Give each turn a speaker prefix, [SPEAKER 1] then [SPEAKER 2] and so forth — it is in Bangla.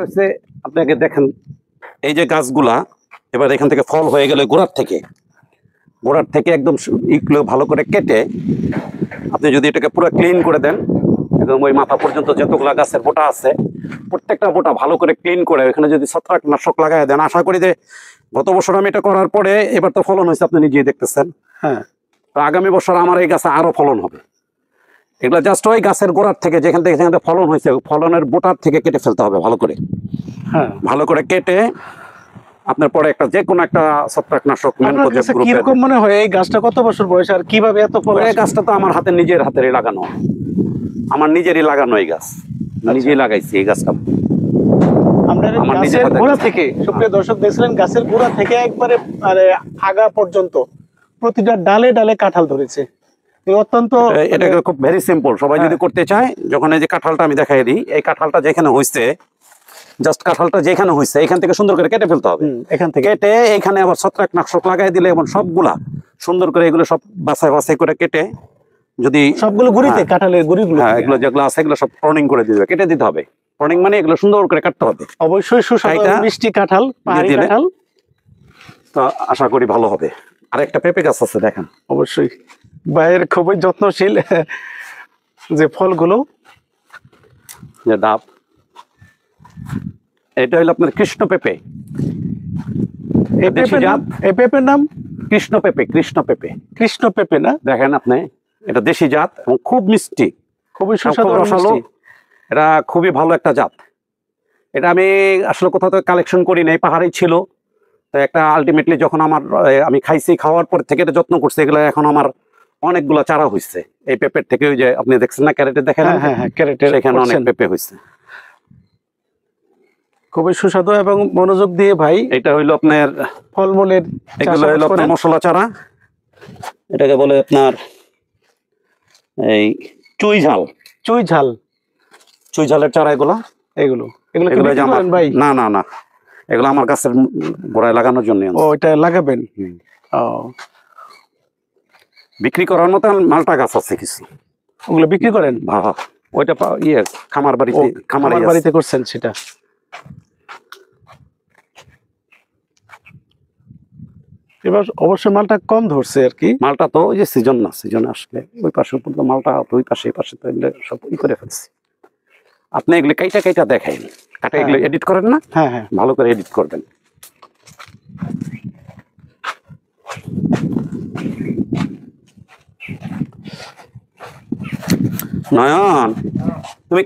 [SPEAKER 1] হচ্ছে আপনাকে দেখেন এই যে গাছগুলা এবার এখান থেকে ফল হয়ে গেলে গোড়ার থেকে একদম ইগুলো ভালো করে কেটে আপনি যদি এটাকে পুরো ক্লিন করে দেন, একদম ওই মাথা পর্যন্ত যতগুলা গাছের বোটা আছে প্রত্যেকটা বোটা ভালো করে ক্লিন করে এখানে যদি ছত্রাকনাশক লাগাই দেন, আশা করি যে গত বছর আমি এটা করার পরে এবার তো ফলন হয়েছে, আপনি নিজেই দেখতেছেন।
[SPEAKER 2] হ্যাঁ,
[SPEAKER 1] তো আগামী বছর আমার এই গাছে আরো ফলন হবে। এগুলো জাস্ট ওই গাছের গোড়ার থেকে যেখান থেকে ফলন হয়েছে ফলনের বোটার থেকে কেটে ফেলতে হবে ভালো করে।
[SPEAKER 2] হ্যাঁ,
[SPEAKER 1] ভালো করে কেটে আপনার পরে একটা যে কোনো একটা ছত্রাকনাশক
[SPEAKER 2] কিরকম মনে হয় এই গাছটা কত বছর বয়স আর কিভাবে এত ফল?
[SPEAKER 1] এই গাছটা তো আমার নিজের হাতেরই লাগানো, আমার নিজেরই লাগানো এই গাছ, নিজেই লাগাইছি এই গাছটা।
[SPEAKER 2] আমার নিজের গোড়া থেকে, সুপ্রিয় দর্শক দেখছিলেন, গাছের গোড়া থেকে একবারে আগা পর্যন্ত প্রতিটা ডালে ডালে কাঁঠাল ধরেছে। অত্যন্ত
[SPEAKER 1] এটা খুব ভেরি সিম্পল, সবাই যদি করতে চায়। যখন এই যে কাঁঠালটা আমি দেখাই দিই, এই কাঁঠালটা যেখানে হয়েছে, জাস্ট কাঁঠালটা যেখানে হয়েছে এখান থেকে সুন্দর করে কেটে ফেলতে হবে।
[SPEAKER 2] এখান থেকে
[SPEAKER 1] কেটে এখানে আবার ছত্রাকনাশক লাগাই দিলে এবং সবগুলা সুন্দর করে এগুলো সব বাছাই বাছাই করে কেটে যদি
[SPEAKER 2] সবগুলো গুড়িতে কাঁঠালের গুড়িগুলো,
[SPEAKER 1] হ্যাঁ, এগুলো যেগুলো আছে এগুলো সব প্রনিং করে দিতে হবে, কেটে দিতে হবে। প্রনিং মানে এগুলো সুন্দর করে কাটতে হবে।
[SPEAKER 2] অবশ্যই সুস্বাদু মিষ্টি কাঁঠাল, পাহাড়ি কাঁঠাল,
[SPEAKER 1] তো আশা করি ভালো হবে। আর একটা পেঁপে গাছ আছে দেখেন,
[SPEAKER 2] অবশ্যই ভাইয়ের খুবই যত্নশীল যে ফলগুলো,
[SPEAKER 1] যে ডাব, এটা হলো আপনার কৃষ্ণ পেঁপে।
[SPEAKER 2] এই পেঁপের নাম
[SPEAKER 1] কৃষ্ণ পেঁপে।
[SPEAKER 2] কৃষ্ণ পেঁপে না?
[SPEAKER 1] দেখেন আপনি, এটা দেশি জাত এবং খুব মিষ্টি,
[SPEAKER 2] খুবই সুস্বাদু
[SPEAKER 1] রসালো। এটা খুবই ভালো একটা জাত। এটা আমি আসলে কোথাও থেকে কালেকশন করি নাই, পাহাড়েই ছিল। তো একটা আলটিমেটলি যখন আমি খাইছি, খাওয়ার পর থেকে এটা যত্ন করছি, এগুলো এখন আমার অনেকগুলো চারা হয়েছে এই পেঁপের থেকে। ওই যে আপনি দেখছেন না ক্যারেটে, দেখেন সেখানে অনেক পেঁপে হয়েছে।
[SPEAKER 2] খুবই সুস্বাদু এবং মনোযোগ দিয়ে ভাই।
[SPEAKER 1] এটা হইলো আপনার
[SPEAKER 2] ফলমূলের,
[SPEAKER 1] এগুলো হইলো আপনার মশলা চারা, এটাকে বলে আপনার এই চুই ঝালের চারা। এগুলো
[SPEAKER 2] ভাই
[SPEAKER 1] না না না, এগুলো আমার গাছের গোড়ায় লাগানোর জন্য।
[SPEAKER 2] ও, এটা লাগাবেন? ও,
[SPEAKER 1] বিক্রি করার মতো মালটা গাছ আছে কিছু,
[SPEAKER 2] ওগুলো বিক্রি করেন?
[SPEAKER 1] ওইটা খামার বাড়িতে
[SPEAKER 2] করছেন সেটা। এবার অবশ্যই মালটা কম ধরছে আর কি।
[SPEAKER 1] মালটা তো ওই যে সিজন না, সিজনে আসলে ওই পাশে মালটা ওই পাশে এই পাশে তো এগুলো সব করে ফেলছি। আপনি এগুলো কাইটা দেখাইন, এগুলো এডিট করেন না?
[SPEAKER 2] হ্যাঁ হ্যাঁ,
[SPEAKER 1] ভালো করে এডিট করবেন। নয়ন, তুমি